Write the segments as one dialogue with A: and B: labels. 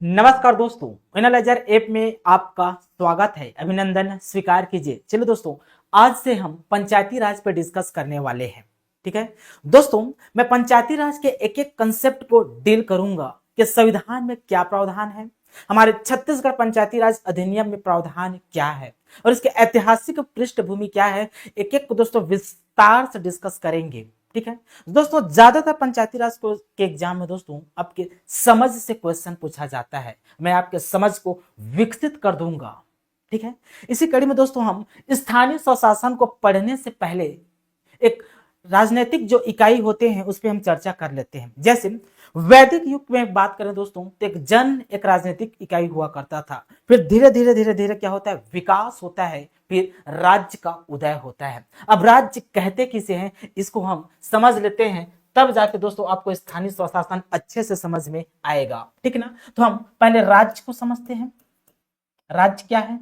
A: नमस्कार दोस्तों, analyser app में आपका स्वागत है। अभिनंदन स्वीकार कीजिए। चलो दोस्तों, आज से हम पंचायती राज पर डिस्कस करने वाले हैं। ठीक है दोस्तों, मैं पंचायती राज के एक एक कंसेप्ट को डील करूंगा कि संविधान में क्या प्रावधान है, हमारे छत्तीसगढ़ पंचायती राज अधिनियम में प्रावधान क्या है और इसके ऐतिहासिक पृष्ठभूमि क्या है। एक एक को दोस्तों विस्तार से डिस्कस करेंगे। ठीक है दोस्तों, ज्यादातर पंचायती राज के एग्जाम में दोस्तों आपके समझ से क्वेश्चन पूछा जाता है। मैं आपके समझ को विकसित कर दूंगा। ठीक है, इसी कड़ी में दोस्तों हम स्थानीय स्वशासन को पढ़ने से पहले एक राजनीतिक जो इकाई होते हैं उस पर हम चर्चा कर लेते हैं। जैसे वैदिक युग में बात करें दोस्तों तो एक राजनीतिक इकाई हुआ करता था। फिर धीरे धीरे क्या होता है, विकास होता है, फिर राज्य का उदय होता है। अब राज्य कहते किसे हैं इसको हम समझ लेते हैं, तब जाके दोस्तों आपको स्थानीय स्वशासन अच्छे से समझ में आएगा। ठीक है ना, तो हम पहले राज्य को समझते हैं। राज्य क्या है?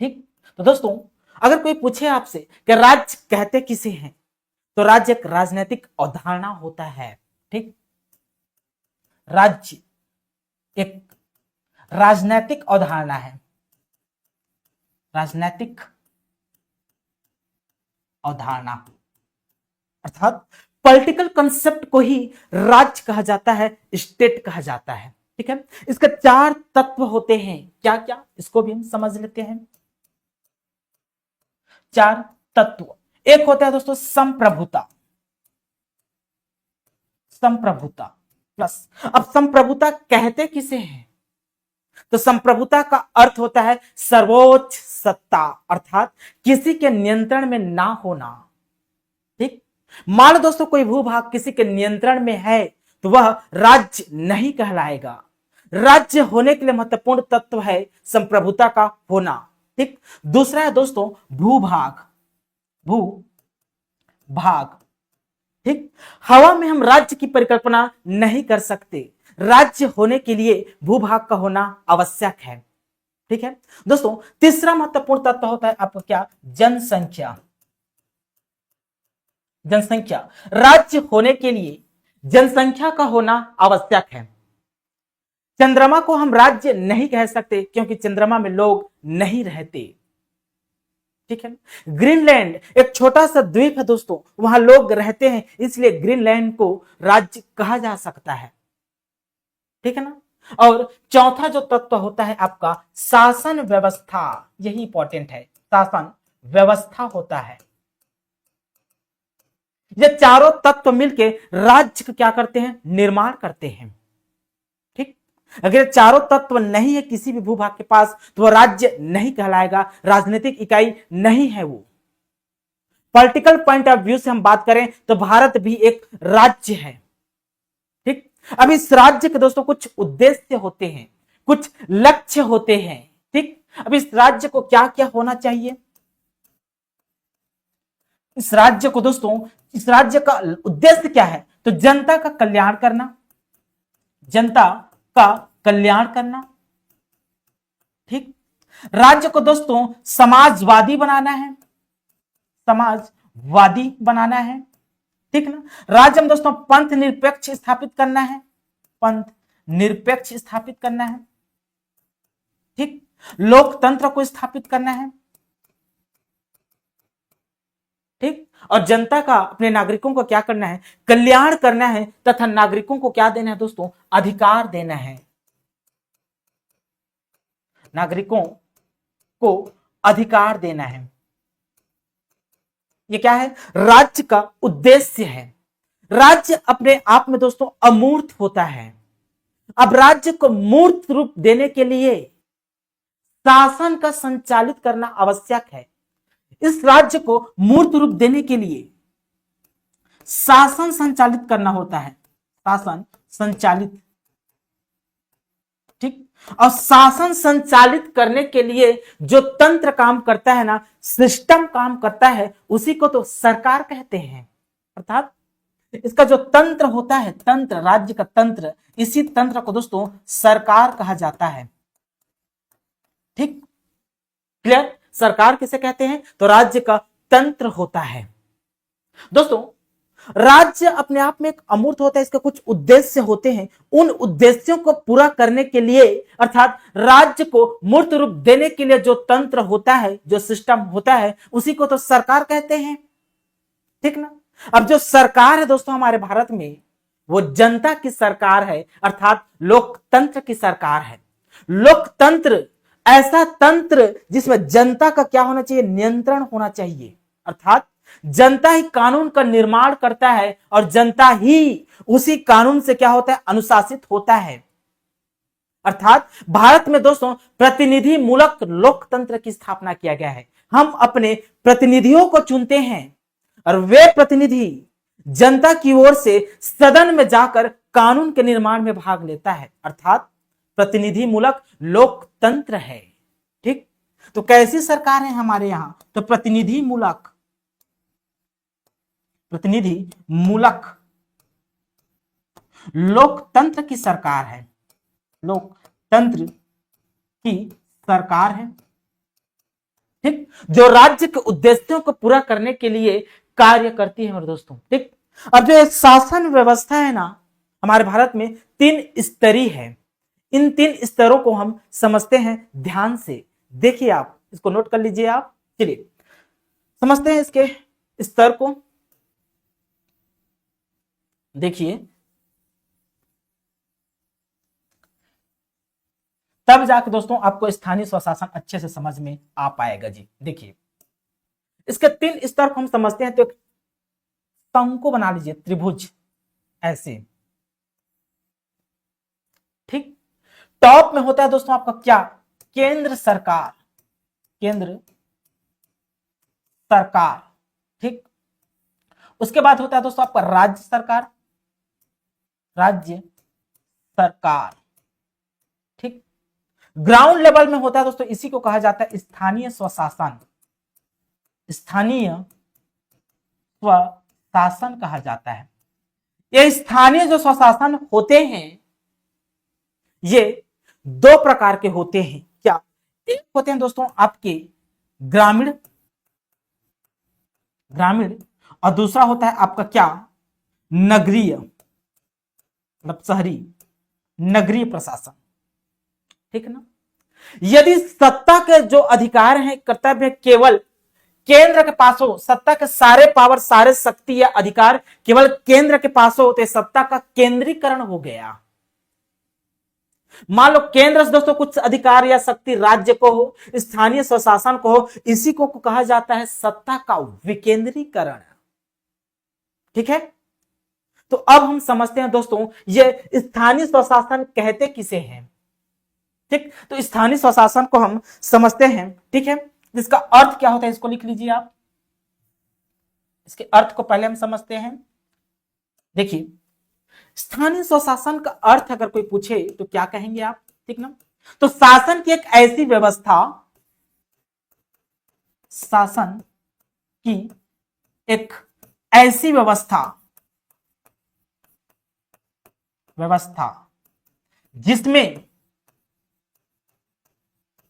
A: ठीक, तो दोस्तों अगर कोई पूछे आपसे कि राज्य कहते किसे हैं, तो राज्य एक राजनीतिक अवधारणा होता है। ठीक, राज्य एक राजनीतिक अवधारणा है। राजनीतिक अवधारणा अर्थात पॉलिटिकल कंसेप्ट को ही राज्य कहा जाता है, स्टेट कहा जाता है। ठीक है, इसके चार तत्व होते हैं। क्या क्या, इसको भी हम समझ लेते हैं। चार तत्व, एक होता है दोस्तों संप्रभुता। संप्रभुता प्लस, अब संप्रभुता कहते किसे हैं, तो संप्रभुता का अर्थ होता है सर्वोच्च सत्ता, अर्थात किसी के नियंत्रण में ना होना। ठीक, मान लो दोस्तों कोई भूभाग किसी के नियंत्रण में है तो वह राज्य नहीं कहलाएगा। राज्य होने के लिए महत्वपूर्ण तत्व है संप्रभुता का होना। ठीक, दूसरा है दोस्तों भूभाग। भूभाग, ठीक, हवा में हम राज्य की परिकल्पना नहीं कर सकते। राज्य होने के लिए भूभाग का होना आवश्यक है। ठीक है दोस्तों, तीसरा महत्वपूर्ण तत्व होता है आपका क्या, जनसंख्या। जनसंख्या, राज्य होने के लिए जनसंख्या का होना आवश्यक है। चंद्रमा को हम राज्य नहीं कह सकते क्योंकि चंद्रमा में लोग नहीं रहते। ठीक है, ग्रीनलैंड एक छोटा सा द्वीप है दोस्तों, वहां लोग रहते हैं, इसलिए ग्रीनलैंड को राज्य कहा जा सकता है। ठीक है ना, और चौथा जो तत्व होता है आपका शासन व्यवस्था, यही इंपॉर्टेंट है। शासन व्यवस्था होता है। ये चारों तत्व मिलके राज्य का क्या करते हैं, निर्माण करते हैं। ठीक, अगर चारों तत्व नहीं है किसी भी भूभाग के पास तो वह राज्य नहीं कहलाएगा, राजनीतिक इकाई नहीं है वो। पॉलिटिकल पॉइंट ऑफ व्यू से हम बात करें तो भारत भी एक राज्य है। ठीक, अब इस राज्य के दोस्तों कुछ उद्देश्य होते हैं, कुछ लक्ष्य होते हैं। ठीक, अब इस राज्य को क्या क्या होना चाहिए, इस राज्य को दोस्तों, इस राज्य का उद्देश्य क्या है, तो जनता का कल्याण करना। जनता का कल्याण करना। ठीक, राज्य को दोस्तों समाजवादी बनाना है। समाजवादी बनाना है। ठीक ना, राज्य में दोस्तों पंथ निरपेक्ष स्थापित करना है। पंथ निरपेक्ष स्थापित करना है। ठीक, लोकतंत्र को स्थापित करना है। ठीक, और जनता का, अपने नागरिकों को क्या करना है, कल्याण करना है, तथा नागरिकों को क्या देना है दोस्तों, अधिकार देना है। नागरिकों को अधिकार देना है, ये क्या है, राज्य का उद्देश्य है। राज्य अपने आप में दोस्तों अमूर्त होता है। अब राज्य को मूर्त रूप देने के लिए शासन का संचालित करना आवश्यक है। इस राज्य को मूर्त रूप देने के लिए शासन संचालित करना होता है। शासन संचालित, ठीक, और शासन संचालित करने के लिए जो तंत्र काम करता है ना, सिस्टम काम करता है, उसी को तो सरकार कहते हैं। अर्थात इसका जो तंत्र होता है, तंत्र, राज्य का तंत्र, इसी तंत्र को दोस्तों सरकार कहा जाता है। ठीक, क्लियर, सरकार किसे कहते हैं, तो राज्य का तंत्र होता है। दोस्तों राज्य अपने आप में एक अमूर्त होता है, इसके कुछ उद्देश्य होते हैं। उन उद्देश्यों को पूरा करने के लिए अर्थात राज्य को मूर्त रूप देने के लिए जो तंत्र होता है, जो सिस्टम होता है, उसी को तो सरकार कहते हैं, ठीक ना। अब जो सरकार है दोस्तों हमारे भारत में, वो जनता की सरकार है, अर्थात लोकतंत्र की सरकार है। लोकतंत्र ऐसा तंत्र जिसमें जनता का क्या होना चाहिए, नियंत्रण होना चाहिए, अर्थात जनता ही कानून का निर्माण करता है और जनता ही उसी कानून से क्या होता है, अनुशासित होता है। अर्थात भारत में दोस्तों प्रतिनिधि मूलक लोकतंत्र की स्थापना किया गया है। हम अपने प्रतिनिधियों को चुनते हैं और वे प्रतिनिधि जनता की ओर से सदन में जाकर कानून के निर्माण में भाग लेता है, अर्थात प्रतिनिधि मूलक लोकतंत्र है। ठीक, तो कैसी सरकार है हमारे यहां, तो प्रतिनिधि मूलक लोकतंत्र की सरकार है, लोकतंत्र की सरकार है। ठीक, जो राज्य के उद्देश्यों को पूरा करने के लिए कार्य करती है मेरे दोस्तों। ठीक, अब जो शासन व्यवस्था है ना हमारे भारत में 3 स्तरीय है। इन 3 स्तरों को हम समझते हैं ध्यान से। देखिए आप इसको नोट कर लीजिए आप। चलिए समझते हैं इसके स्तर को। देखिए तब जाके दोस्तों आपको स्थानीय स्वशासन अच्छे से समझ में आ पाएगा जी। देखिए इसके 3 स्तर को हम समझते हैं, तो एक शंकु बना लीजिए, त्रिभुज ऐसे। ठीक, टॉप में होता है दोस्तों आपका क्या, केंद्र सरकार, केंद्र सरकार। ठीक, उसके बाद होता है दोस्तों आपका राज्य सरकार, राज्य सरकार। ठीक, ग्राउंड लेवल में होता है दोस्तों, इसी को कहा जाता है स्थानीय स्वशासन, स्थानीय स्वशासन कहा जाता है। ये स्थानीय जो स्वशासन होते हैं ये 2 प्रकार के होते हैं। क्या, एक होते हैं दोस्तों आपके ग्रामीण और दूसरा होता है आपका क्या, नगरीय, मतलब शहरी, नगरीय प्रशासन। ठीक ना। यदि सत्ता के जो अधिकार हैं, कर्तव्य केवल केंद्र के पास हो, सत्ता के सारे पावर, सारे शक्ति या अधिकार केवल केंद्र के पास हो, तो सत्ता का केंद्रीकरण हो गया। मान लो केंद्र से दोस्तों कुछ अधिकार या शक्ति राज्य को हो, स्थानीय स्वशासन को हो, इसी को कहा जाता है सत्ता का विकेंद्रीकरण। ठीक है, तो अब हम समझते हैं दोस्तों ये स्थानीय स्वशासन कहते किसे हैं। ठीक, तो स्थानीय स्वशासन को हम समझते हैं। ठीक है, इसका अर्थ क्या होता है इसको लिख लीजिए आप। इसके अर्थ को पहले हम समझते हैं। देखिए स्थानीय स्वशासन का अर्थ अगर कोई पूछे तो क्या कहेंगे आप, ठीक ना। तो शासन की एक ऐसी व्यवस्था, शासन की एक ऐसी व्यवस्था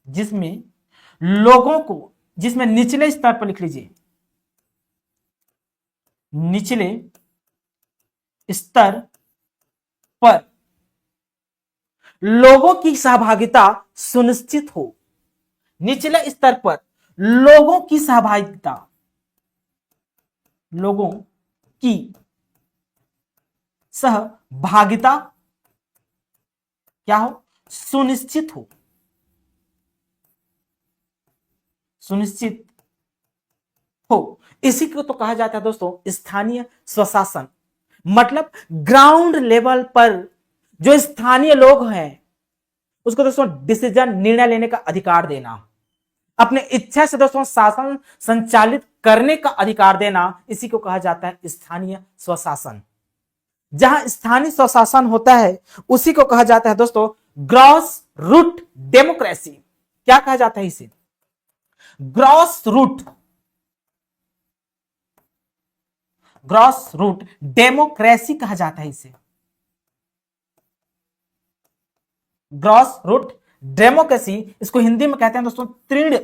A: जिसमें लोगों को, जिसमें निचले स्तर पर लिख लीजिए, निचले स्तर पर लोगों की सहभागिता सुनिश्चित हो। निचले स्तर पर लोगों की सहभागिता, लोगों की सहभागिता क्या हो, सुनिश्चित हो, सुनिश्चित हो। इसी को तो कहा जाता है दोस्तों स्थानीय स्वशासन। मतलब ग्राउंड लेवल पर जो स्थानीय लोग हैं उसको दोस्तों डिसीजन, निर्णय लेने का अधिकार देना, अपने इच्छा से दोस्तों शासन संचालित करने का अधिकार देना, इसी को कहा जाता है स्थानीय स्वशासन। जहां स्थानीय स्वशासन होता है उसी को कहा जाता है दोस्तों ग्रॉस रूट डेमोक्रेसी। क्या कहा जाता है इसे, ग्रॉस रूट डेमोक्रेसी कहा जाता है इसे, ग्रॉस रूट डेमोक्रेसी। इसको हिंदी में कहते हैं दोस्तों तृण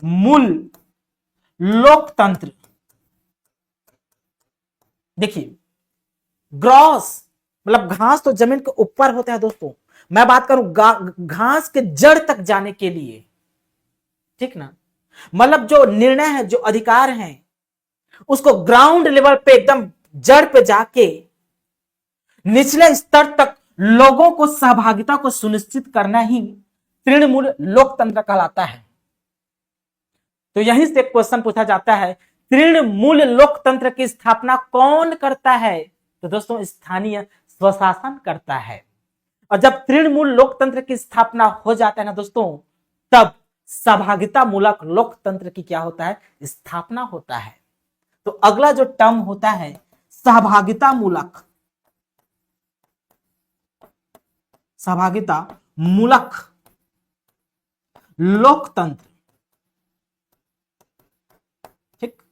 A: मूल लोकतंत्र, देखिए ग्रॉस मतलब घास तो जमीन के ऊपर होता है दोस्तों, मैं बात करूं घास के जड़ तक जाने के लिए, ठीक ना, मतलब जो निर्णय है, जो अधिकार है, उसको ग्राउंड लेवल पे एकदम जड़ पे जाके निचले स्तर तक लोगों को सहभागिता को सुनिश्चित करना ही तृणमूल लोकतंत्र कहलाता है। तो यहीं से क्वेश्चन पूछा जाता है, तृणमूल लोकतंत्र की स्थापना कौन करता है? तो दोस्तों स्थानीय स्वशासन करता है। और जब तृणमूल लोकतंत्र की स्थापना हो जाता है ना दोस्तों, तब सहभागिता मूलक लोकतंत्र की क्या होता है? स्थापना होता है। तो अगला जो टर्म होता है सहभागिता मूलक, सहभागिता मूलक लोकतंत्र, ठीक।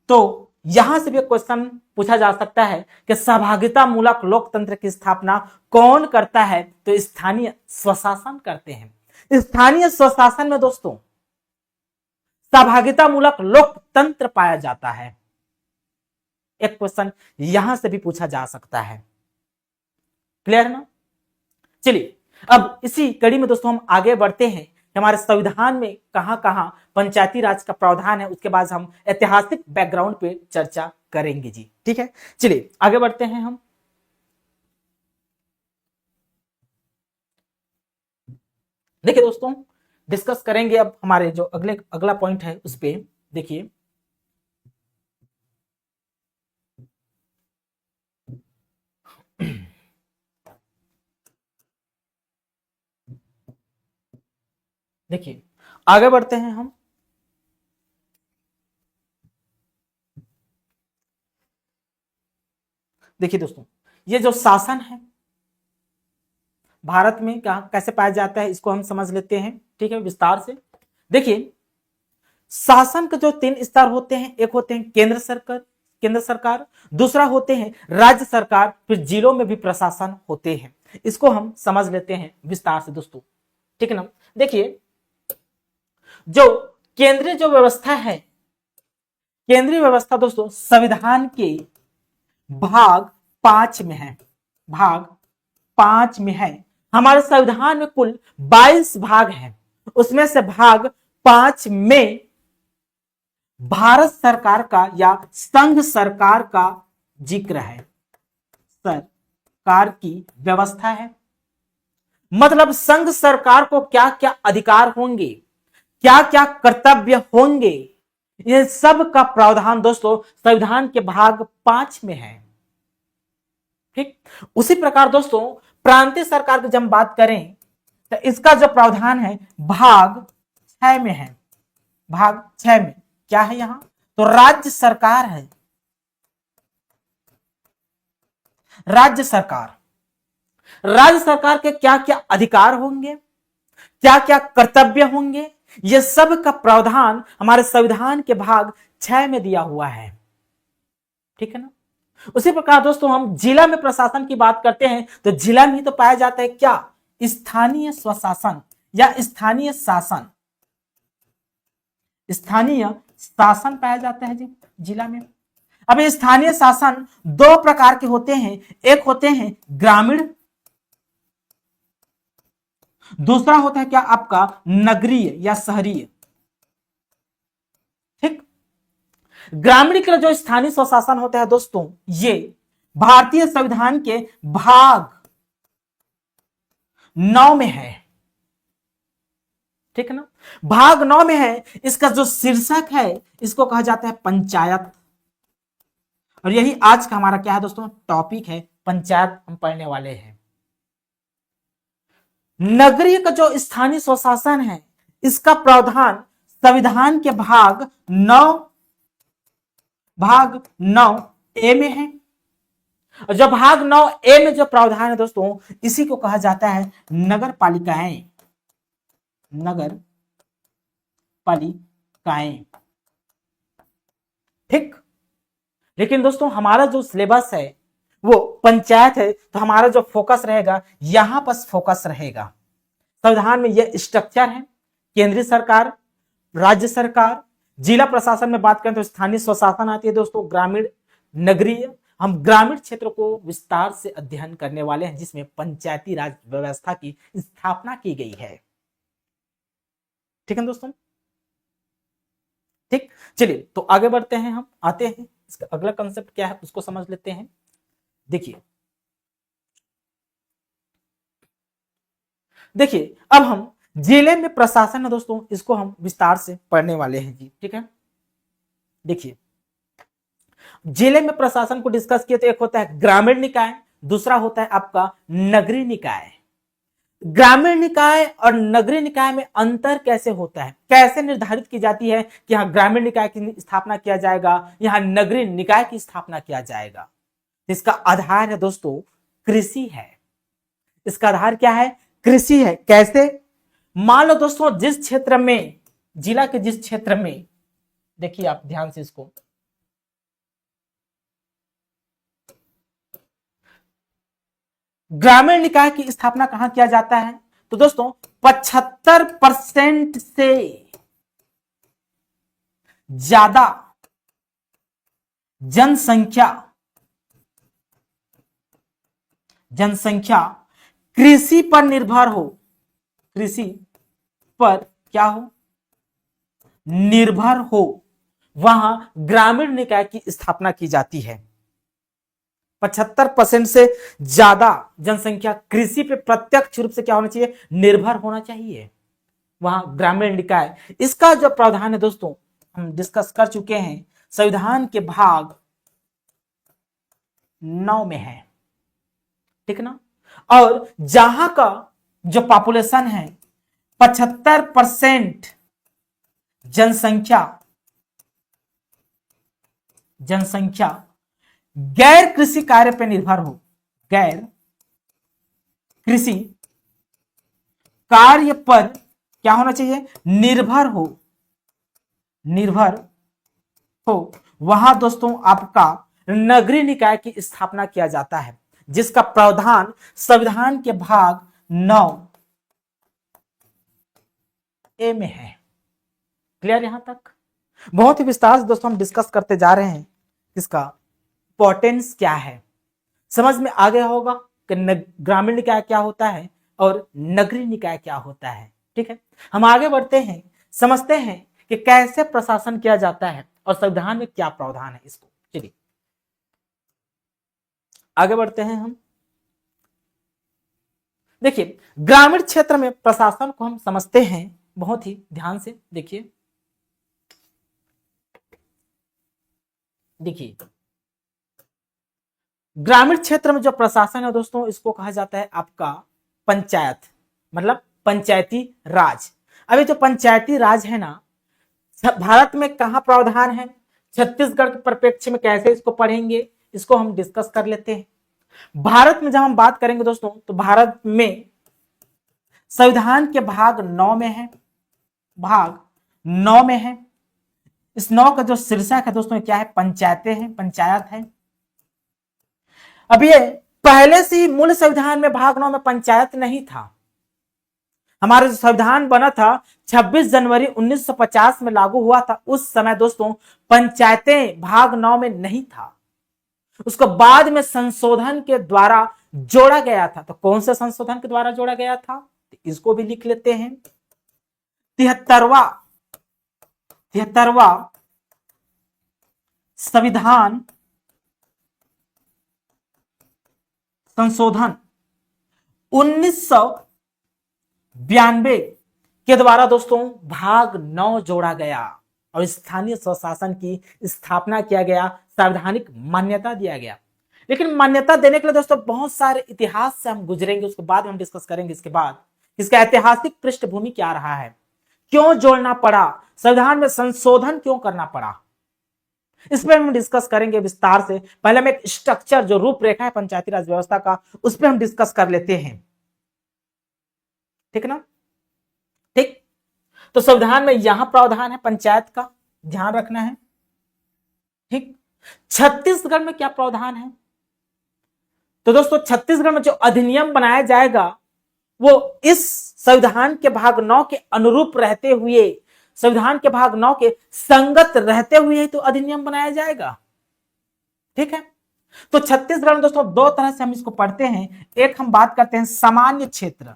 A: तो यहां से भी क्वेश्चन पूछा जा सकता है कि सहभागिता मूलक लोकतंत्र की स्थापना कौन करता है? तो स्थानीय स्वशासन करते हैं। स्थानीय स्वशासन में दोस्तों सहभागिता मूलक लोकतंत्र पाया जाता है। एक क्वेश्चन यहां से भी पूछा जा सकता है। क्लियर है ना? चलिए अब इसी कड़ी में दोस्तों हम आगे बढ़ते हैं। हमारे संविधान में कहां कहां पंचायती राज का प्रावधान है, उसके बाद हम ऐतिहासिक बैकग्राउंड पे चर्चा करेंगे जी, ठीक है। चलिए आगे बढ़ते हैं हम। देखिए दोस्तों डिस्कस करेंगे अब हमारे जो अगला पॉइंट है उस पे। देखिए देखिए आगे बढ़ते हैं हम। देखिए दोस्तों ये जो शासन है भारत में कैसे पाया जाता है, इसको हम समझ लेते हैं, ठीक है, विस्तार से। देखिए शासन के जो 3 स्तर होते हैं, एक होते हैं केंद्र सरकार, दूसरा होते हैं राज्य सरकार, फिर जिलों में भी प्रशासन होते हैं। इसको हम समझ लेते हैं विस्तार से दोस्तों, ठीक है ना। देखिए जो केंद्रीय जो व्यवस्था है, केंद्रीय व्यवस्था दोस्तों संविधान के भाग 5 में है, भाग 5 में है। हमारे संविधान में कुल 22 भाग हैं, उसमें से भाग 5 में भारत सरकार का या संघ सरकार का जिक्र है, सरकार की व्यवस्था है। मतलब संघ सरकार को क्या क्या अधिकार होंगे, क्या क्या कर्तव्य होंगे, ये सब का प्रावधान दोस्तों संविधान के भाग 5 में है, ठीक। उसी प्रकार दोस्तों प्रांतीय सरकार की जब हम बात करें तो इसका जो प्रावधान है भाग 6 में है। भाग 6 में क्या है? यहां तो राज्य सरकार है, राज्य सरकार, राज्य सरकार के क्या क्या अधिकार होंगे, क्या क्या कर्तव्य होंगे, ये सब का प्रावधान हमारे संविधान के भाग 6 में दिया हुआ है, ठीक है ना। उसी प्रकार दोस्तों हम जिला में प्रशासन की बात करते हैं तो जिला में ही तो पाया जाता है क्या? स्थानीय स्वशासन या स्थानीय शासन, स्थानीय शासन पाया जाता है जी जिला में। अब स्थानीय शासन 2 प्रकार के होते हैं, एक होते हैं ग्रामीण, दूसरा होता है क्या आपका नगरीय या शहरीय, ठीक। ग्रामीण का जो स्थानीय स्वशासन होता है दोस्तों ये भारतीय संविधान के भाग 9 में है, ठीक है ना, भाग 9 में है। इसका जो शीर्षक है इसको कहा जाता है पंचायत, और यही आज का हमारा क्या है दोस्तों टॉपिक है, पंचायत हम पढ़ने वाले हैं। नगरीय का जो स्थानीय स्वशासन है इसका प्रावधान संविधान के भाग 9 ए में है। और जो भाग 9 ए में जो प्रावधान है दोस्तों इसी को कहा जाता है नगर पालिकाएं, नगर पालिकाएं, ठीक। लेकिन दोस्तों हमारा जो सिलेबस है वो पंचायत है, तो हमारा जो फोकस रहेगा यहां पर फोकस रहेगा। संविधान में यह स्ट्रक्चर है, केंद्रीय सरकार, राज्य सरकार, जिला प्रशासन में बात करें तो स्थानीय स्वशासन आती है दोस्तों, ग्रामीण, नगरीय, हम ग्रामीण क्षेत्र को विस्तार से अध्ययन करने वाले हैं, जिसमें पंचायती राज व्यवस्था की स्थापना की गई है। ठीक है दोस्तों, ठीक। चलिए तो आगे बढ़ते हैं, हम आते हैं इसका अगला कंसेप्ट क्या है उसको समझ लेते हैं। देखिए अब हम जिले में प्रशासन है दोस्तों, इसको हम विस्तार से पढ़ने वाले हैं जी। ठीक है, देखिए जिले में प्रशासन को डिस्कस किए तो एक होता है ग्रामीण निकाय, दूसरा होता है आपका नगरीय निकाय। ग्रामीण निकाय और नगरीय निकाय में अंतर कैसे होता है, कैसे निर्धारित की जाती है कि यहां ग्रामीण निकाय की स्थापना किया जाएगा, यहां नगरीय निकाय की स्थापना किया जाएगा। इसका आधार है दोस्तों कृषि है। इसका आधार क्या है, कृषि है। कैसे, मान लो दोस्तों जिस क्षेत्र में, जिला के जिस क्षेत्र में, देखिए आप ध्यान से इसको, ग्रामीण निकाय की स्थापना कहां किया जाता है, तो दोस्तों 75% से ज्यादा जनसंख्या कृषि पर निर्भर हो, कृषि पर क्या हो, निर्भर हो, वहां ग्रामीण निकाय की स्थापना की जाती है। 75% से ज्यादा जनसंख्या कृषि पे प्रत्यक्ष रूप से क्या होना चाहिए, निर्भर होना चाहिए, वहां ग्रामीण निकाय। इसका जो प्रावधान है दोस्तों हम डिस्कस कर चुके हैं, संविधान के भाग 9 में है। ठीक ना, और जहां का जो पॉपुलेशन है 75% जनसंख्या गैर कृषि कार्य पर निर्भर हो, गैर कृषि कार्य पर क्या होना चाहिए, निर्भर हो, वहां दोस्तों आपका नगरीय निकाय की स्थापना किया जाता है, जिसका प्रावधान संविधान के भाग 9A में है। क्लियर यहां तक, बहुत ही विस्तार से दोस्तों हम डिस्कस करते जा रहे हैं, इसका इंपॉर्टेंस क्या है, समझ में आ गया होगा कि ग्रामीण निकाय क्या होता है और नगरीय निकाय क्या होता है। ठीक है, हम आगे बढ़ते हैं, समझते हैं कि कैसे प्रशासन किया जाता है और संविधान में क्या प्रावधान है इसको। चलिए आगे बढ़ते हैं हम। देखिए ग्रामीण क्षेत्र में प्रशासन को हम समझते हैं बहुत ही ध्यान से। देखिए ग्रामीण क्षेत्र में जो प्रशासन है दोस्तों, इसको कहा जाता है आपका पंचायत, मतलब पंचायती राज। अभी जो पंचायती राज है ना, भारत में कहां प्रावधान है, छत्तीसगढ़ के परिप्रेक्ष्य में कैसे इसको पढ़ेंगे, इसको हम डिस्कस कर लेते हैं। भारत में जब हम बात करेंगे दोस्तों, तो भारत में संविधान के भाग 9 में है, भाग 9 में है। इस 9 का जो शीर्षक है दोस्तों क्या है, पंचायतें हैं, पंचायत है। अब ये पहले से ही मूल संविधान में भाग 9 में पंचायत नहीं था। हमारा जो संविधान बना था 26 जनवरी 1950 में लागू हुआ था, उस समय दोस्तों पंचायतें भाग 9 में नहीं था, उसको बाद में संशोधन के द्वारा जोड़ा गया था। तो कौन से संशोधन के द्वारा जोड़ा गया था, तो इसको भी लिख लेते हैं। 73वां संविधान संशोधन 1992 के द्वारा दोस्तों भाग 9 जोड़ा गया और स्थानीय स्वशासन की स्थापना किया गया, संवैधानिक मान्यता दिया गया। लेकिन मान्यता देने के लिए दोस्तों बहुत सारे इतिहास से हम गुजरेंगे, उसके बाद हम डिस्कस करेंगे इसके बाद इसका ऐतिहासिक पृष्ठभूमि क्या रहा है, क्यों जोड़ना पड़ा, संविधान में संशोधन क्यों करना पड़ा, इस पर हम डिस्कस करेंगे विस्तार से। पहले हम एक स्ट्रक्चर, जो रूपरेखा है पंचायती राज व्यवस्था का, उस पर हम डिस्कस कर लेते हैं। ठीक ना, ठीक। तो संविधान में यहां प्रावधान है पंचायत का, ध्यान रखना है। ठीक, छत्तीसगढ़ में क्या प्रावधान है, तो दोस्तों छत्तीसगढ़ में जो अधिनियम बनाया जाएगा वो इस संविधान के भाग 9 के अनुरूप रहते हुए, संविधान के भाग 9 के संगत रहते हुए तो अधिनियम बनाया जाएगा। ठीक है। तो छत्तीसगढ़ में दोस्तों दो तरह से हम इसको पढ़ते हैं। एक हम बात करते हैं सामान्य क्षेत्र,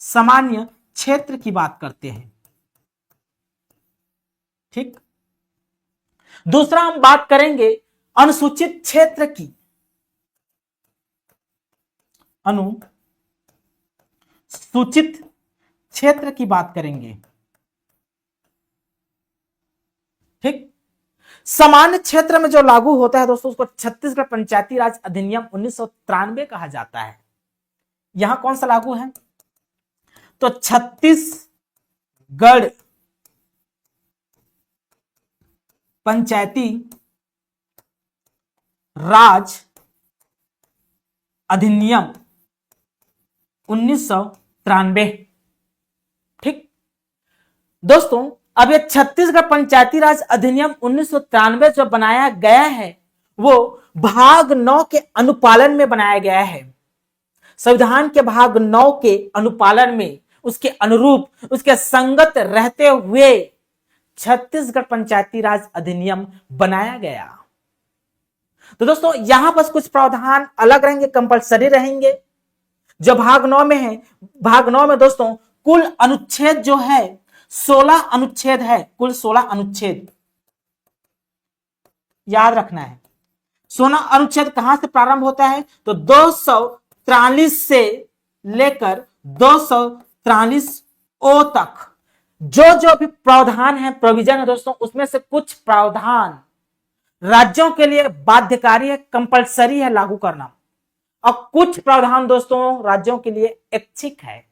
A: सामान्य क्षेत्र की बात करते हैं, ठीक। दूसरा हम बात करेंगे अनुसूचित क्षेत्र की, अनुसूचित क्षेत्र की बात करेंगे, ठीक। सामान्य क्षेत्र में जो लागू होता है दोस्तों उसको छत्तीसगढ़ पंचायती राज अधिनियम 1993 कहा जाता है। यहां कौन सा लागू है? तो छत्तीसगढ़ पंचायती राज अधिनियम 1993, ठीक। दोस्तों अब ये छत्तीसगढ़ पंचायती राज अधिनियम 1993 जो बनाया गया है वो भाग 9 के अनुपालन में बनाया गया है। संविधान के भाग 9 के अनुपालन में उसके अनुरूप, उसके संगत रहते हुए छत्तीसगढ़ पंचायती राज अधिनियम बनाया गया। तो दोस्तों यहां बस कुछ प्रावधान अलग रहेंगे, कंपलसरी रहेंगे। जो भाग 9 में है, भाग 9 में दोस्तों कुल अनुच्छेद जो है 16 अनुच्छेद है, कुल 16 अनुच्छेद याद रखना है। 16 अनुच्छेद कहां से प्रारंभ होता है? तो 243 से लेकर 243 ओ तक जो भी प्रावधान है, प्रोविजन है दोस्तों, उसमें से कुछ प्रावधान राज्यों के लिए बाध्यकारी है, कंपलसरी है लागू करना, और कुछ प्रावधान दोस्तों राज्यों के लिए ऐच्छिक है,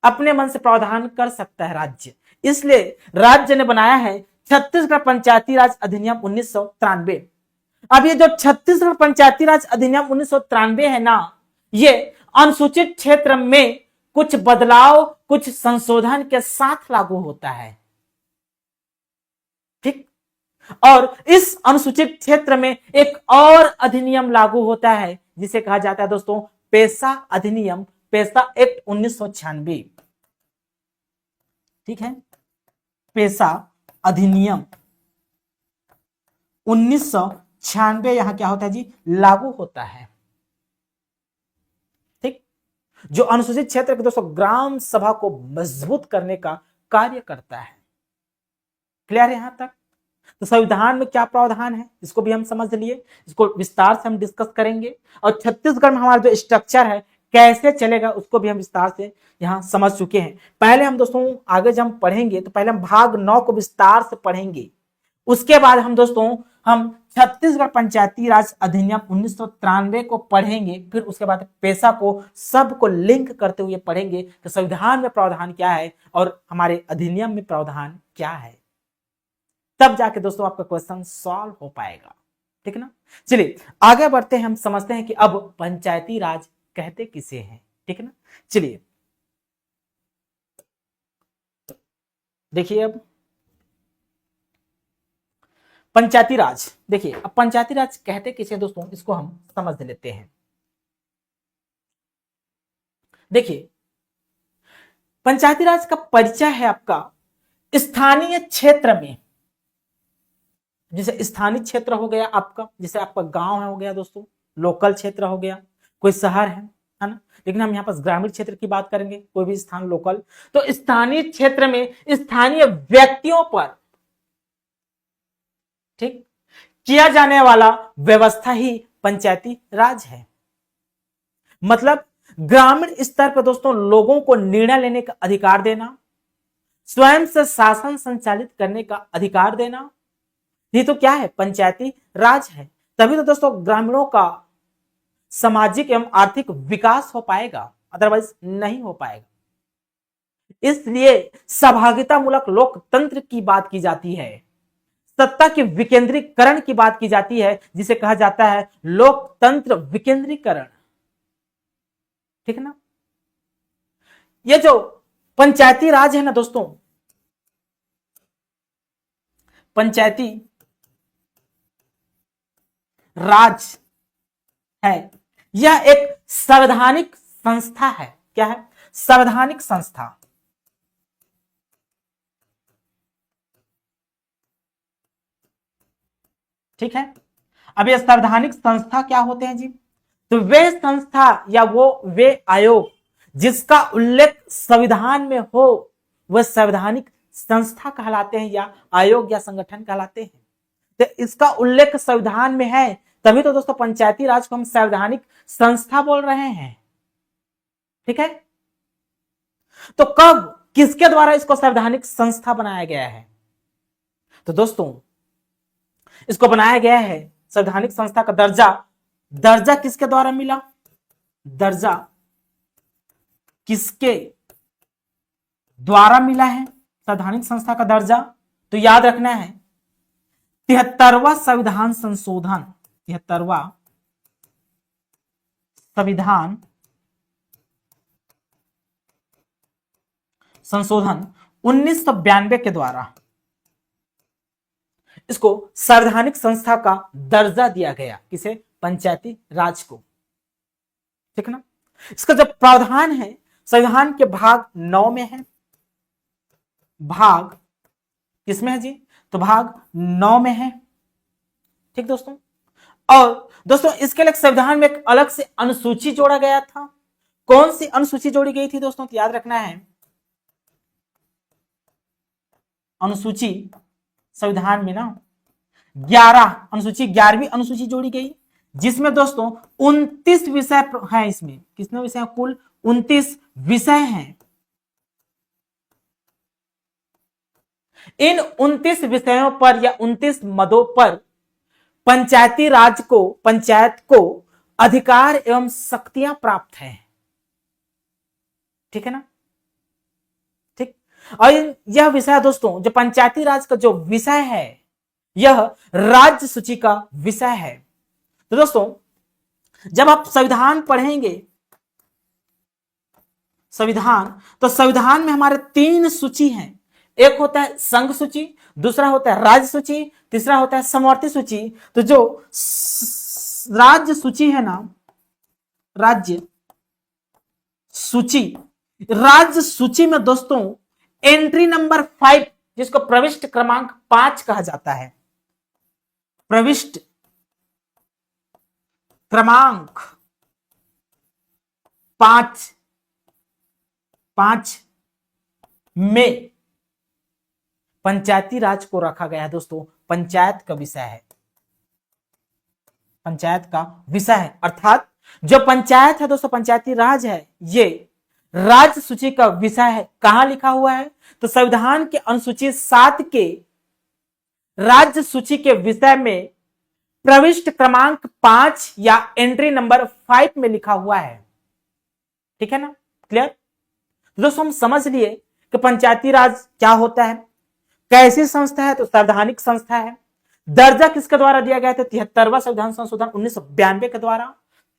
A: अपने मन से प्रावधान कर सकता है राज्य। इसलिए राज्य ने बनाया है छत्तीसगढ़ पंचायती राज अधिनियम 1993। अब ये जो छत्तीसगढ़ पंचायती राज अधिनियम 1993 है ना, ये अनुसूचित क्षेत्र में कुछ बदलाव, कुछ संशोधन के साथ लागू होता है, ठीक। और इस अनुसूचित क्षेत्र में एक और अधिनियम लागू होता है जिसे कहा जाता है दोस्तों पेशा अधिनियम, पेशा एक्ट 1996, ठीक है। पेशा अधिनियम 1996 यहां क्या होता है जी? लागू होता है, ठीक। जो अनुसूचित क्षेत्र के दोस्तों ग्राम सभा को मजबूत करने का कार्य करता है। क्लियर है यहां तक? तो संविधान में क्या प्रावधान है इसको भी हम समझ लिए, इसको विस्तार से हम डिस्कस करेंगे, और छत्तीसगढ़ में हमारा जो स्ट्रक्चर है कैसे चलेगा उसको भी हम विस्तार से यहां समझ चुके हैं। पहले हम दोस्तों आगे जब हम पढ़ेंगे तो पहले हम भाग 9 को विस्तार से पढ़ेंगे, उसके बाद हम दोस्तों हम छत्तीसगढ़ पंचायती राज अधिनियम 1993 को पढ़ेंगे, फिर उसके बाद पेशा को सबको लिंक करते हुए पढ़ेंगे कि संविधान में प्रावधान क्या है और हमारे अधिनियम में प्रावधान क्या है, तब जाके दोस्तों आपका क्वेश्चन सॉल्व हो पाएगा, ठीक ना। चलिए आगे बढ़ते हैं, हम समझते हैं कि अब पंचायती राज कहते किसे हैं, ठीक है ना। चलिए देखिए अब पंचायती राज, देखिए अब पंचायती राज कहते किसे दोस्तों, इसको हम समझ लेते हैं। देखिए पंचायती राज का परिचय है आपका स्थानीय क्षेत्र में, जैसे स्थानीय क्षेत्र हो गया आपका, जैसे आपका गांव है हो गया दोस्तों, लोकल क्षेत्र हो गया, कोई शहर है ना, लेकिन हम यहाँ पर ग्रामीण क्षेत्र की बात करेंगे, कोई भी स्थान लोकल। तो स्थानीय क्षेत्र में स्थानीय व्यक्तियों पर, ठीक, किया जाने वाला व्यवस्था ही पंचायती राज है। मतलब ग्रामीण स्तर पर दोस्तों लोगों को निर्णय लेने का अधिकार देना, स्वयं से शासन संचालित करने का अधिकार देना, ये तो क्या है? पंचायती राज है। तभी तो दोस्तों ग्रामीणों का सामाजिक एवं आर्थिक विकास हो पाएगा, अदरवाइज नहीं हो पाएगा। इसलिए सहभागिता मूलक लोकतंत्र की बात की जाती है, सत्ता के विकेंद्रीकरण की बात की जाती है, जिसे कहा जाता है लोकतंत्र विकेंद्रीकरण, ठीक है ना। ये जो पंचायती राज है ना दोस्तों, पंचायती राज है, यह एक संवैधानिक संस्था है। क्या है? संवैधानिक संस्था। ठीक है। अब ये संवैधानिक संस्था क्या होते हैं जी? तो वे संस्था या वे आयोग जिसका उल्लेख संविधान में हो वह संवैधानिक संस्था कहलाते हैं या आयोग या संगठन कहलाते हैं। तो इसका उल्लेख संविधान में है, तभी तो दोस्तों पंचायती राज को हम संवैधानिक संस्था बोल रहे हैं। ठीक है। तो कब किसके द्वारा इसको संवैधानिक संस्था बनाया गया है? तो दोस्तों इसको बनाया गया है, संवैधानिक संस्था का दर्जा किसके द्वारा मिला? दर्जा किसके द्वारा मिला है संवैधानिक संस्था का दर्जा? तो याद रखना है 73वां संविधान संशोधन, 73वां संविधान संशोधन 1992 के द्वारा इसको संवैधानिक संस्था का दर्जा दिया गया। किसे? पंचायती राज को। ठीक ना। इसका जो प्रावधान है संविधान के भाग 9 में है। भाग किसमें है जी? तो भाग 9 में है। ठीक दोस्तों। और दोस्तों इसके लिए संविधान में एक अलग से अनुसूची जोड़ा गया था। कौन सी अनुसूची जोड़ी गई थी दोस्तों? तो याद रखना है अनुसूची संविधान में ना 11 अनुसूची 11वीं अनुसूची जोड़ी गई, जिसमें दोस्तों 29 विषय हैं। इसमें कितने विषय हैं? कुल 29 विषय हैं। इन 29 विषयों पर या 29 मदों पर पंचायती राज को, पंचायत को अधिकार एवं शक्तियां प्राप्त हैं। ठीक है ना। ठीक। और यह विषय दोस्तों, जो पंचायती राज का जो विषय है यह राज्य सूची का विषय है। तो दोस्तों जब आप संविधान पढ़ेंगे, संविधान, तो संविधान में हमारे 3 सूची हैं। एक होता है संघ सूची, दूसरा होता है राज्य सूची, तीसरा होता है समवर्ती सूची। तो जो राज्य सूची है ना, राज्य सूची, राज्य सूची में दोस्तों एंट्री नंबर 5, जिसको प्रविष्ट क्रमांक 5 कहा जाता है, प्रविष्ट क्रमांक 5 में पंचायती राज को रखा गया है। दोस्तों पंचायत का विषय है, पंचायत का विषय है। अर्थात जो पंचायत है दोस्तों, पंचायती राज है, ये राज्य सूची का विषय है। कहां लिखा हुआ है? तो संविधान के अनुसूची 7 के राज्य सूची के विषय में प्रविष्ट क्रमांक 5 या एंट्री नंबर 5 में लिखा हुआ है। ठीक है ना। क्लियर? तो दोस्तों हम समझ लिए कि पंचायती राज क्या होता है, कैसी संस्था है। तो संवैधानिक संस्था है। दर्जा किसके द्वारा दिया गया था? 73वां संविधान संशोधन 1992 के द्वारा।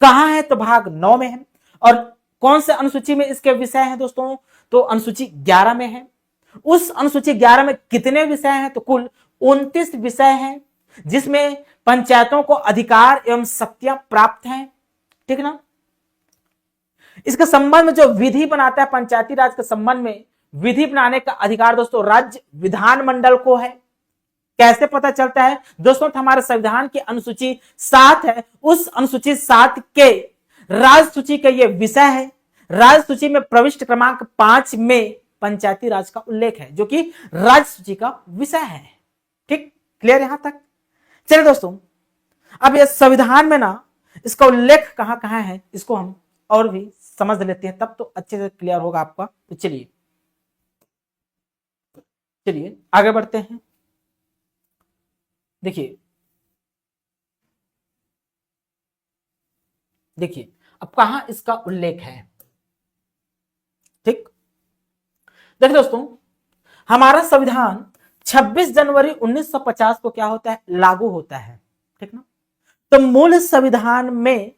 A: कहां है? तो भाग 9 में है। और कौन से अनुसूची में इसके विषय हैं दोस्तों? तो अनुसूची 11 में है। उस अनुसूची 11 में कितने विषय हैं? तो कुल 29 विषय हैं, जिसमें पंचायतों को अधिकार एवं शक्तियां प्राप्त हैं। ठीक ना। इसके संबंध में जो विधि बनाता है, पंचायती राज के संबंध में विधि बनाने का अधिकार दोस्तों राज्य विधानमंडल को है। कैसे पता चलता है दोस्तों? तो हमारे संविधान की अनुसूची 7 है, उस अनुसूची 7 के राज्य सूची का यह विषय है। राज्य सूची में प्रविष्ट क्रमांक 5 में पंचायती राज का उल्लेख है, जो कि राज्य सूची का विषय है। ठीक, क्लियर यहां तक? चलिए दोस्तों, अब ये संविधान में ना इसका उल्लेख कहां कहां है, इसको हम और भी समझ लेते हैं, तब तो अच्छे से क्लियर होगा आपका। तो चलिए आगे बढ़ते हैं। देखिए अब कहां इसका उल्लेख है। ठीक, देखिए दोस्तों, हमारा संविधान 26 जनवरी 1950 को क्या होता है? लागू होता है। ठीक ना। तो मूल संविधान में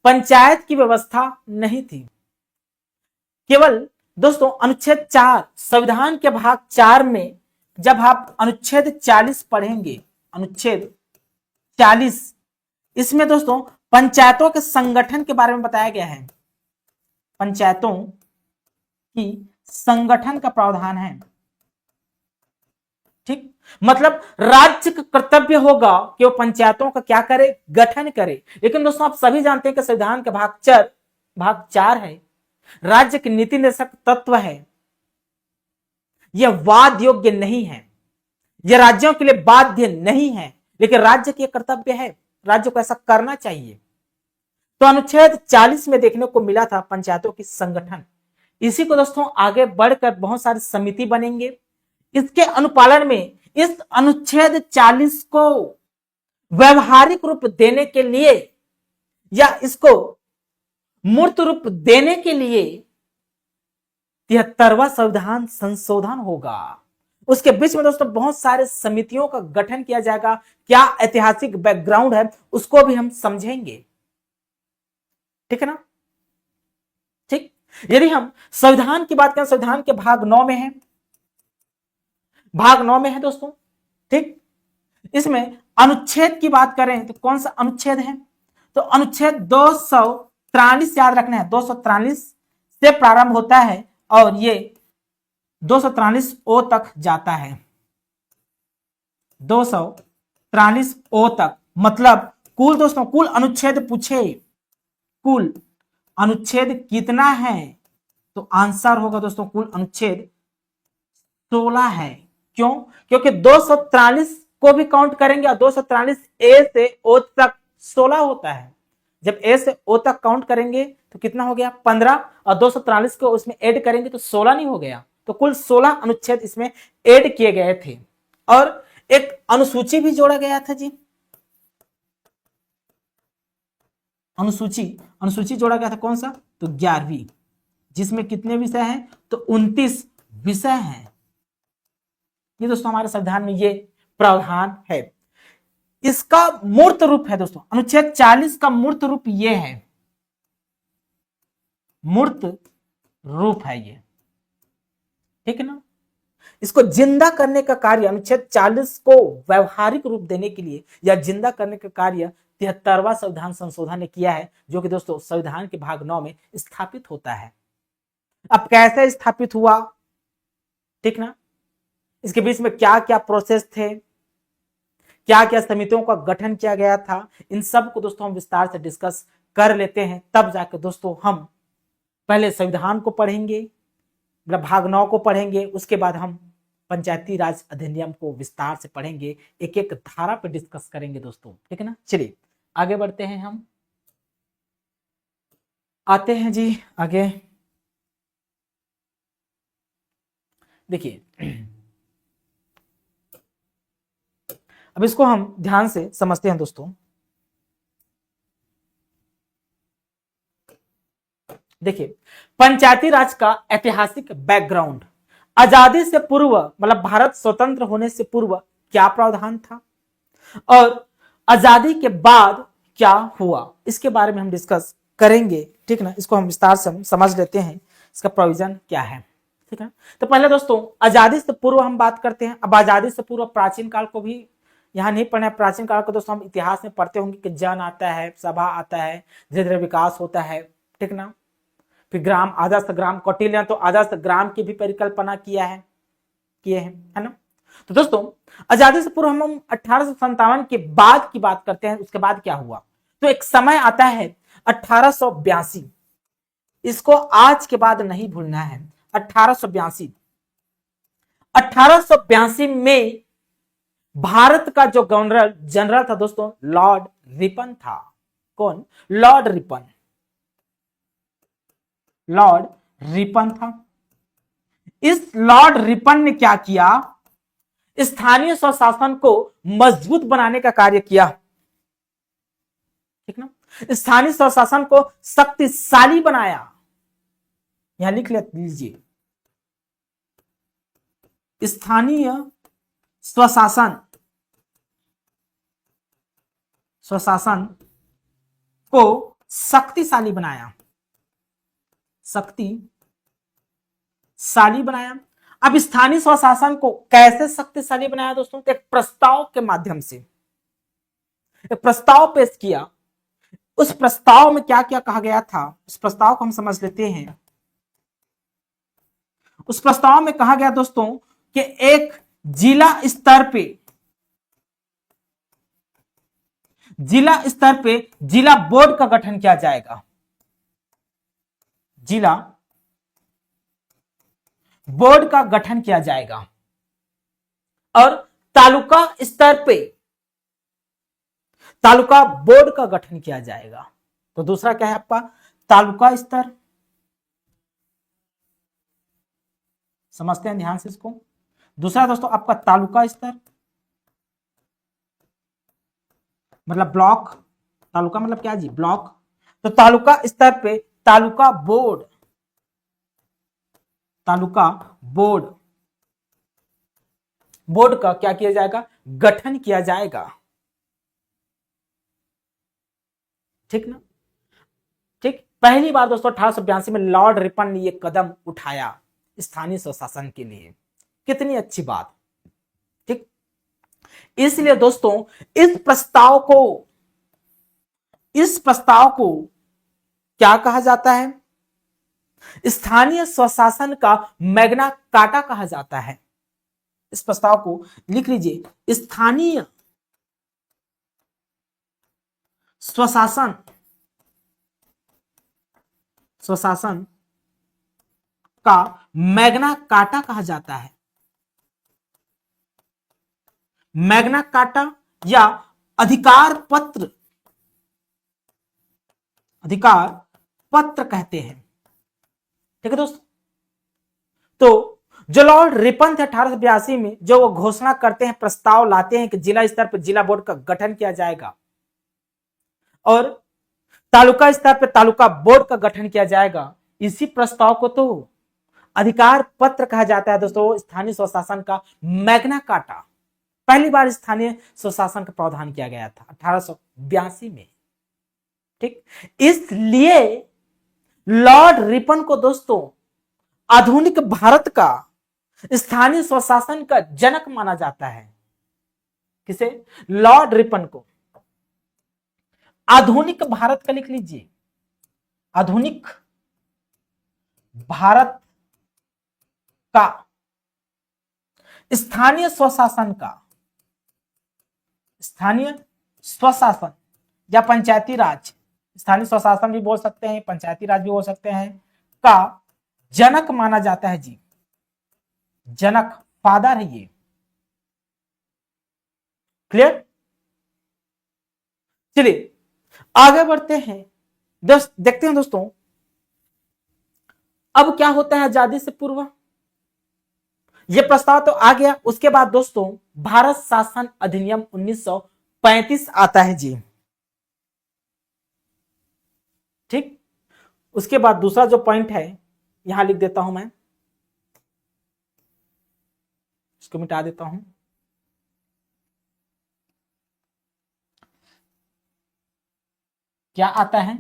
A: पंचायत की व्यवस्था नहीं थी। केवल दोस्तों अनुच्छेद 4 संविधान के भाग 4 में जब आप अनुच्छेद 40 पढ़ेंगे, अनुच्छेद 40, इसमें दोस्तों पंचायतों के संगठन के बारे में बताया गया है। पंचायतों की संगठन का प्रावधान है। ठीक, मतलब राज्य का कर्तव्य होगा कि वो पंचायतों का क्या करे, गठन करे। लेकिन दोस्तों आप सभी जानते हैं कि संविधान का भाग 4 है, राज्य की नीति निर्देशक तत्व है, यह वाद योग्य नहीं है, यह राज्यों के लिए बाध्य नहीं है, लेकिन राज्य के कर्तव्य है, राज्य को ऐसा करना चाहिए। तो अनुच्छेद 40 में देखने को मिला था पंचायतों की संगठन। इसी को दोस्तों आगे बढ़कर बहुत सारी समिति बनेंगे। इसके अनुपालन में इस अनुच्छेद 40 को व्यवहारिक रूप देने के लिए या इसको मूर्त रूप देने के लिए 73वां संविधान संशोधन होगा। उसके बीच में दोस्तों बहुत सारे समितियों का गठन किया जाएगा। क्या ऐतिहासिक बैकग्राउंड है उसको भी हम समझेंगे, ठीक है ना। ठीक, यदि हम संविधान की बात करें, संविधान के भाग 9 में है, भाग 9 में है दोस्तों। ठीक, इसमें अनुच्छेद की बात करें तो कौन सा अनुच्छेद है, तो अनुच्छेद 243 याद रखना है, 243 से प्रारंभ होता है और ये 243 ओ तक जाता है, 243 ओ तक। मतलब कुल दोस्तों कुल अनुच्छेद पूछे, कुल अनुच्छेद कितना है, तो आंसर होगा दोस्तों कुल अनुच्छेद 16 है। क्यों? क्योंकि 243 को भी काउंट करेंगे और 243 ए से ओ तक 16 होता है। जब ए से ओ तक काउंट करेंगे तो कितना हो गया 15 और 243 को उसमें ऐड करेंगे तो 16 नहीं हो गया। तो कुल 16 अनुच्छेद इसमें ऐड किए गए थे और एक अनुसूची भी जोड़ा गया था जी। अनुसूची जोड़ा गया था, कौन सा, तो 11वीं, जिसमें कितने विषय हैं, तो 29 विषय हैं। ये दोस्तों हमारे संविधान में ये प्रावधान है। इसका मूर्त रूप है दोस्तों, अनुच्छेद 40 का मूर्त रूप ये है, मूर्त रूप है ये, ठीक है ना। इसको जिंदा करने का कार्य, अनुच्छेद 40 को व्यवहारिक रूप देने के लिए या जिंदा करने का कार्य 73वां संविधान संशोधन ने किया है, जो कि दोस्तों संविधान के भाग 9 में स्थापित होता है। अब कैसे स्थापित हुआ, ठीक ना, इसके बीच में क्या क्या प्रोसेस थे, क्या क्या समितियों का गठन किया गया था, इन सब को दोस्तों हम विस्तार से डिस्कस कर लेते हैं। तब जाकर दोस्तों हम पहले संविधान को पढ़ेंगे, मतलब भाग 9 को पढ़ेंगे, उसके बाद हम पंचायती राज अधिनियम को विस्तार से पढ़ेंगे, एक एक धारा पे डिस्कस करेंगे दोस्तों, ठीक है ना। चलिए आगे बढ़ते हैं, हम आते हैं जी आगे। देखिए अब इसको हम ध्यान से समझते हैं दोस्तों। देखिए पंचायती राज का ऐतिहासिक बैकग्राउंड, आजादी से पूर्व मतलब भारत स्वतंत्र होने से पूर्व क्या प्रावधान था और आजादी के बाद क्या हुआ, इसके बारे में हम डिस्कस करेंगे, ठीक ना। इसको हम विस्तार से समझ लेते हैं, इसका प्रोविजन क्या है, ठीक है। तो पहले दोस्तों आजादी से पूर्व हम बात करते हैं। अब आजादी से पूर्व प्राचीन काल को भी यहाँ नहीं पढ़ना है, प्राचीन काल को दोस्तों हम इतिहास में पढ़ते होंगे कि जन आता है, सभा आता है, धीरे धीरे विकास होता है, ठीक ना। फिर ग्राम, आदर्श ग्राम, कौटिल्य तो आदर्श ग्राम की भी परिकल्पना किए हैं, है ना। तो दोस्तों आजादी से पूर्व हम 1857 के बाद की बात करते हैं। उसके बाद क्या हुआ, तो एक समय आता है 1882, इसको आज के बाद नहीं भूलना है। 1882 में भारत का जो गवर्नर जनरल था दोस्तों, लॉर्ड रिपन था। कौन? लॉर्ड रिपन, लॉर्ड रिपन था। इस लॉर्ड रिपन ने क्या किया, स्थानीय स्वशासन को मजबूत बनाने का कार्य किया, ठीक ना। स्थानीय स्वशासन को शक्तिशाली बनाया, यहां लिख लीजिए, स्थानीय स्वशासन को शक्तिशाली बनाया, शक्तिशाली बनाया। अब स्थानीय स्वशासन को कैसे शक्तिशाली बनाया दोस्तों, तो एक प्रस्ताव के माध्यम से एक प्रस्ताव पेश किया। उस प्रस्ताव में क्या क्या कहा गया था, उस प्रस्ताव को हम समझ लेते हैं। उस प्रस्ताव में कहा गया दोस्तों कि एक जिला स्तर पे, जिला स्तर पे जिला बोर्ड का गठन किया जाएगा। जिला बोर्ड का गठन किया जाएगा। और तालुका स्तर पे तालुका बोर्ड का गठन किया जाएगा। तो दूसरा क्या है आपका, तालुका स्तर। समझते हैं ध्यान से इसको। दूसरा दोस्तों आपका तालुका स्तर, मतलब ब्लॉक। तालुका मतलब क्या जी, ब्लॉक। तो तालुका स्तर पे taluka board, taluka board, board का क्या किया जाएगा, गठन किया जाएगा। ठीक ना, ठीक। पहली बार दोस्तों 1882 में लॉर्ड रिपन ने यह कदम उठाया स्थानीय स्वशासन के लिए। कितनी अच्छी बात। ठीक, इसलिए दोस्तों इस प्रस्ताव को क्या कहा जाता है, स्थानीय स्वशासन का मैग्ना कार्टा कहा जाता है। इस प्रस्ताव को लिख लीजिए, स्थानीय स्वशासन का मैग्ना कार्टा कहा जाता है। मैग्ना कार्टा या अधिकार पत्र कहते हैं। ठीक है दोस्तों। तो जो लॉर्ड रिपन थे 1882 में, जो वो घोषणा करते हैं, प्रस्ताव लाते हैं कि जिला स्तर पर जिला बोर्ड का गठन किया जाएगा और तालुका स्तर पर तालुका बोर्ड का गठन किया जाएगा। इसी प्रस्ताव को तो अधिकार पत्र कहा जाता है दोस्तों, स्थानीय स्वशासन का मैग्ना कार्टा। पहली बार स्थानीय स्वशासन का प्रावधान किया गया था 1882 में। ठीक, इसलिए लॉर्ड रिपन को दोस्तों आधुनिक भारत का स्थानीय स्वशासन का जनक माना जाता है। किसे, लॉर्ड रिपन को। आधुनिक भारत का लिख लीजिए, आधुनिक भारत का स्थानीय स्वशासन या पंचायती राज, स्थानीय स्वशासन भी बोल सकते हैं, पंचायती राज भी बोल सकते हैं, का जनक माना जाता है जी। जनक, फादर है ये। क्लियर। चलिए आगे बढ़ते हैं। देखते हैं दोस्तों अब क्या होता है आजादी से पूर्व। यह प्रस्ताव तो आ गया। उसके बाद दोस्तों भारत शासन अधिनियम 1935 आता है जी। ठीक, उसके बाद दूसरा जो पॉइंट है यहां लिख देता हूं मैं, इसको मिटा देता हूं। क्या आता है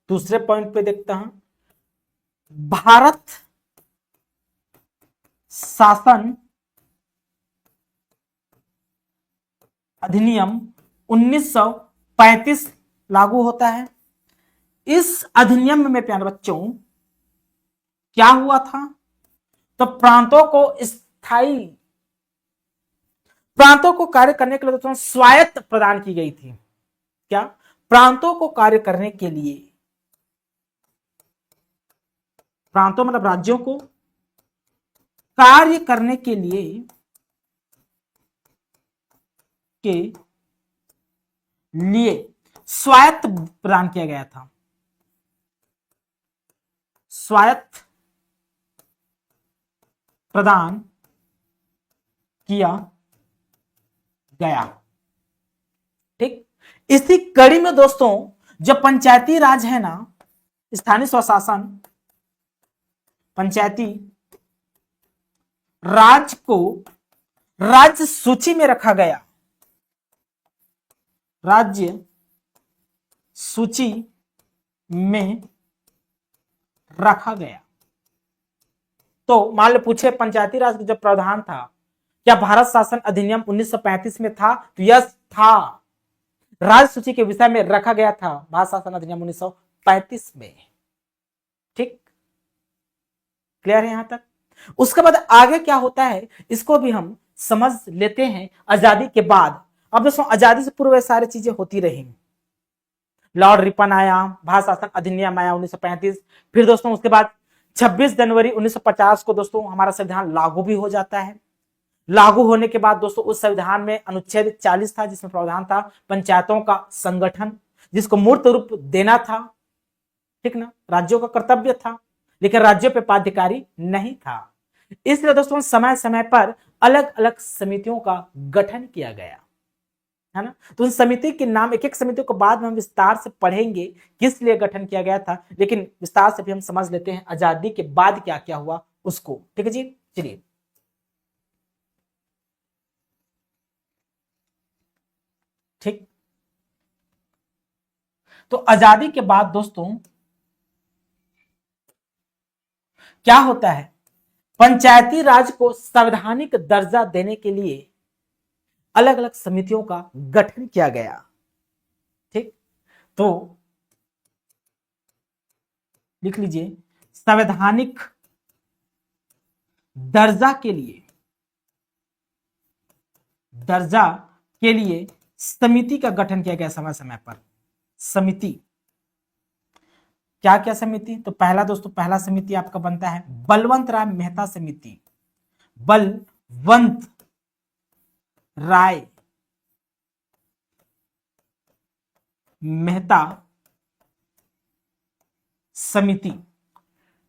A: दूसरे पॉइंट पे देखता हूं, भारत शासन अधिनियम 1935 लागू होता है। इस अधिनियम में प्यारे बच्चों क्या हुआ था, तो प्रांतों को कार्य करने के लिए दोस्तों स्वायत्त प्रदान की गई थी। क्या, प्रांतों को कार्य करने के लिए, प्रांतों मतलब राज्यों को कार्य करने के लिए स्वायत्त प्रदान किया गया था। स्वायत्त प्रदान किया गया। ठीक, इसी कड़ी में दोस्तों जो पंचायती राज है ना, स्थानीय स्वशासन, पंचायती राज को राज्य सूची में रखा गया। राज्य सूची में रखा गया। तो मान लो पूछे पंचायती राज का जो प्रावधान था, क्या भारत शासन अधिनियम 1935 में था? तो यस था। राज्य सूची के विषय में रखा गया था भारत शासन अधिनियम 1935 में। ठीक, क्लियर है यहां तक। उसके बाद आगे क्या होता है इसको भी हम समझ लेते हैं आजादी के बाद। अब दोस्तों आजादी से पूर्व सारी चीजें होती रही। लॉर्ड रिपन आया, भारत शासन अधिनियम आया 1935। फिर दोस्तों उसके बाद 26 जनवरी 1950 को दोस्तों हमारा संविधान लागू भी हो जाता है। लागू होने के बाद दोस्तों उस संविधान में अनुच्छेद 40 था जिसमें प्रावधान था पंचायतों का संगठन, जिसको मूर्त रूप देना था, ठीक ना, राज्यों का कर्तव्य था, लेकिन राज्यों पे बाध्यकारी नहीं था। इसलिए दोस्तों समय समय पर अलग अलग समितियों का गठन किया गया, है ना। तो उन समिति के नाम, एक एक समिति को बाद में हम विस्तार से पढ़ेंगे किस लिए गठन किया गया था, लेकिन विस्तार से भी हम समझ लेते हैं आजादी के बाद क्या क्या हुआ उसको। ठीक है जी, चलिए। ठीक, तो आजादी के बाद दोस्तों क्या होता है, पंचायती राज को संवैधानिक दर्जा देने के लिए अलग अलग समितियों का गठन किया गया। ठीक, तो लिख लीजिए, संवैधानिक दर्जा के लिए, दर्जा के लिए समिति का गठन किया गया समय समय पर। समिति, क्या क्या समिति, तो पहला दोस्तों, पहला समिति आपका बनता है बलवंत राय मेहता समिति। बलवंत राय मेहता समिति।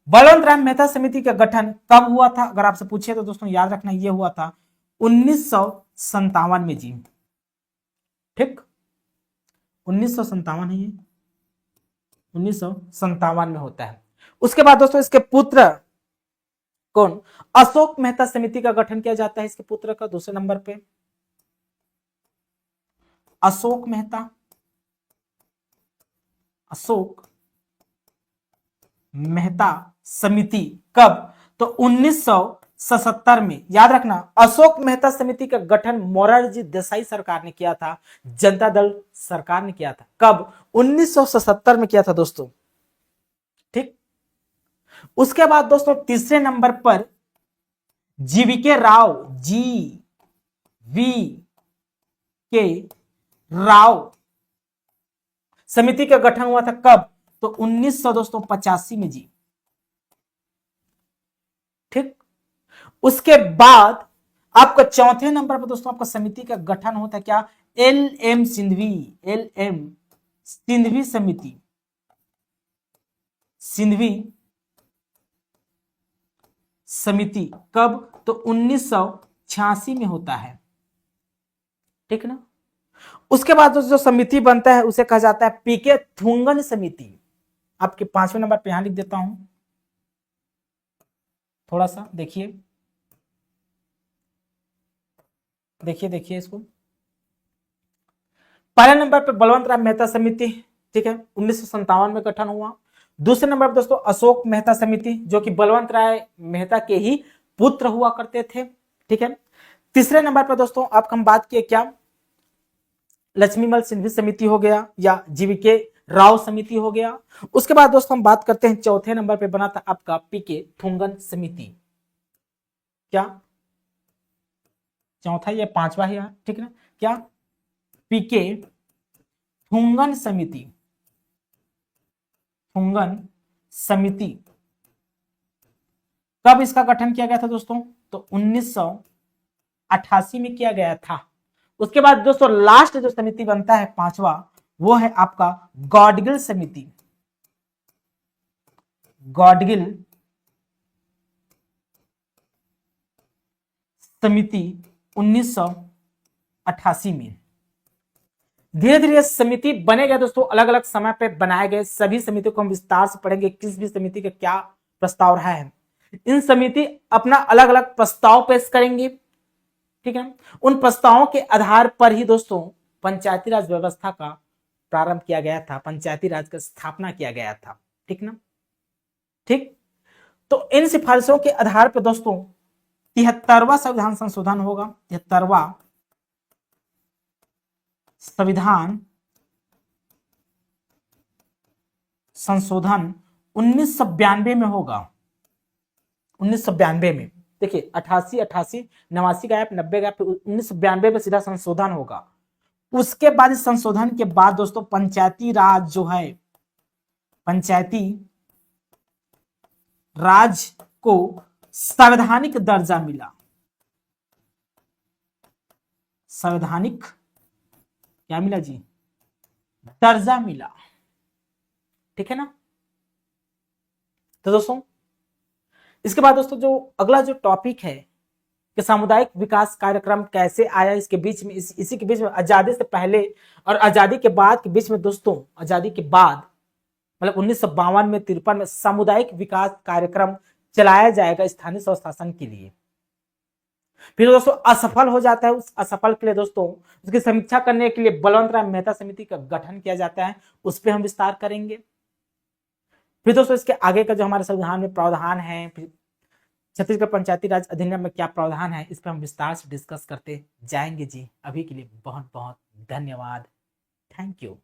A: बलवंत राय मेहता समिति का गठन कब हुआ था अगर आपसे पूछे तो दोस्तों याद रखना, यह हुआ था 1957 में जी। ठीक, 1957 है ये, 1957 में होता है। उसके बाद दोस्तों इसके पुत्र कौन, अशोक मेहता समिति का गठन किया जाता है इसके पुत्र का दूसरे नंबर पे, अशोक मेहता, अशोक मेहता समिति। कब, तो 1977 में। याद रखना, अशोक मेहता समिति का गठन मोरारजी देसाई सरकार ने किया था, जनता दल सरकार ने किया था। कब, 1977 में किया था दोस्तों। ठीक, उसके बाद दोस्तों तीसरे नंबर पर जीवीके राव, जी वी के राव समिति का गठन हुआ था। कब, तो 1985 में जी। ठीक, उसके बाद आपका चौथे नंबर पर दोस्तों आपका समिति का गठन होता है क्या, L M Singhvi, L M Singhvi समिति, सिंधवी समिति। कब, तो 1986 में होता है। ठीक ना, उसके बाद जो समिति बनता है उसे कहा जाता है पीके थुंगन समिति। आपके 5वें नंबर पे यहां लिख देता हूं, थोड़ा सा देखिए, देखिए देखिए इसको। पहले नंबर पे बलवंत राय मेहता समिति, ठीक है, 1957 में गठन हुआ। दूसरे नंबर पर दोस्तों अशोक मेहता समिति, जो कि बलवंत राय मेहता के ही पुत्र हुआ करते थे। ठीक है, तीसरे नंबर पर दोस्तों आप हम बात किए क्या, लक्ष्मीमल सिंधवी समिति हो गया या जीवीके राव समिति हो गया। उसके बाद दोस्तों हम बात करते हैं चौथे नंबर पे बना था आपका पीके थुंगन समिति। क्या, चौथा या पांचवा है, ठीक ना, क्या, पीके थुंगन समिति, थुंगन समिति। कब इसका गठन किया गया था दोस्तों, तो 1988 में किया गया था। उसके बाद दोस्तों लास्ट जो समिति बनता है पांचवा, वो है आपका गॉडगिल समिति, गॉडगिल समिति 1988 में। धीरे धीरे समिति बने गए दोस्तों, अलग अलग समय पे बनाए गए। सभी समितियों को हम विस्तार से पढ़ेंगे, किस भी समिति का क्या प्रस्ताव रहा है। इन समिति अपना अलग अलग प्रस्ताव पेश करेंगे, ठीक है। उन प्रस्तावों के आधार पर ही दोस्तों पंचायती राज व्यवस्था का प्रारंभ किया गया था, पंचायती राज का स्थापना किया गया था, ठीक ना। ठीक, तो इन सिफारिशों के आधार पर दोस्तों 73वां संविधान संशोधन होगा। 73वां संविधान संशोधन 1992 में होगा। 1992 में। देखिए 88, 89 गया, 90 गया, फिर 1992 में सीधा संशोधन होगा। उसके बाद इस संशोधन के बाद दोस्तों पंचायती राज जो है, पंचायती राज को संवैधानिक दर्जा मिला। संवैधानिक क्या मिला जी? दर्जा मिला। ठीक है ना। तो दोस्तों इसके बाद दोस्तों जो अगला जो टॉपिक है कि सामुदायिक विकास कार्यक्रम कैसे आया, इसके बीच में इसी के बीच में आजादी से पहले और आजादी के बाद के बीच में दोस्तों, आजादी के बाद मतलब 1952 में, 53 में सामुदायिक विकास कार्यक्रम चलाया जाएगा स्थानीय स्वशासन के लिए। फिर दोस्तों असफल हो जाता है, उस असफल के लिए दोस्तों उसकी समीक्षा करने के लिए बलवंत राय मेहता समिति का गठन किया जाता है, उस पर हम विस्तार करेंगे। फिर दोस्तों इसके आगे का जो हमारे संविधान में प्रावधान है, छत्तीसगढ़ पंचायती राज अधिनियम में क्या प्रावधान है, इस पर हम विस्तार से डिस्कस करते जाएंगे जी। अभी के लिए बहुत बहुत धन्यवाद। Thank you.